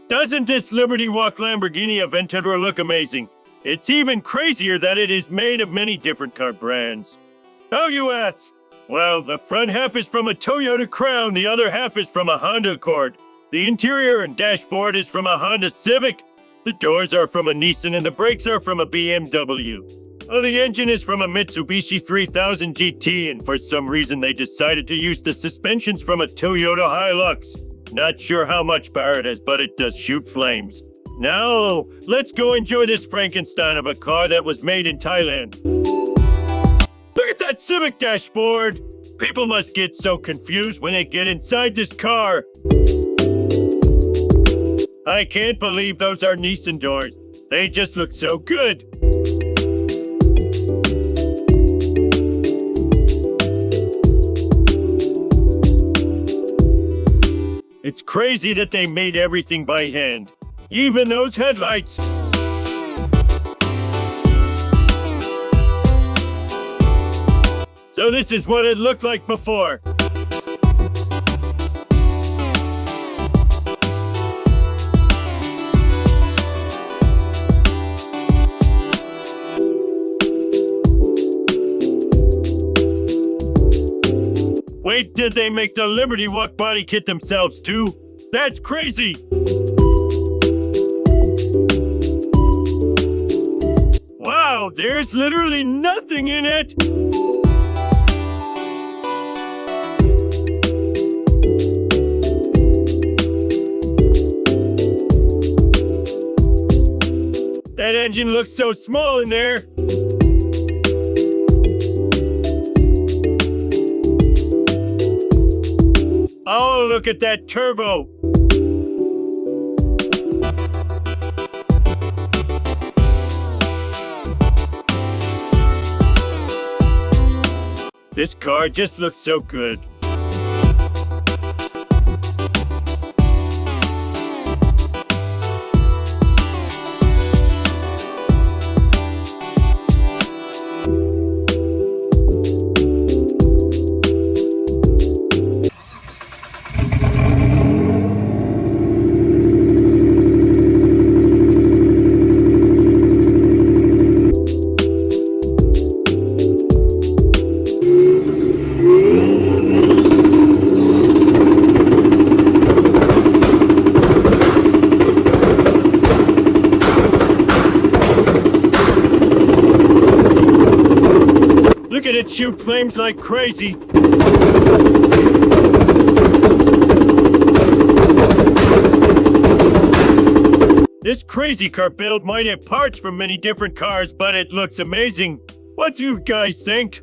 Doesn't this Liberty Walk Lamborghini Aventador look amazing? It's even crazier that it is made of many different car brands. Oh, you ask? Well, the front half is from a Toyota Crown, the other half is from a Honda Accord. The interior and dashboard is from a Honda Civic. The doors are from a Nissan and the brakes are from a BMW. Oh, the engine is from a Mitsubishi 3000 GT, and for some reason they decided to use the suspensions from a Toyota Hilux. Not sure how much power it has, but it does shoot flames. Now, let's go enjoy this Frankenstein of a car that was made in Thailand. Look at that Civic dashboard! People must get so confused when they get inside this car. I can't believe those are Nissan doors. They just look so good. It's crazy that they made everything by hand. Even those headlights. So this is what it looked like before. Wait, did they make the Liberty Walk body kit themselves too? That's crazy! Wow, there's literally nothing in it! That engine looks so small in there! Oh, look at that turbo! This car just looks so good. Look at it shoot flames like crazy. This crazy car build might have parts from many different cars, but it looks amazing. What do you guys think?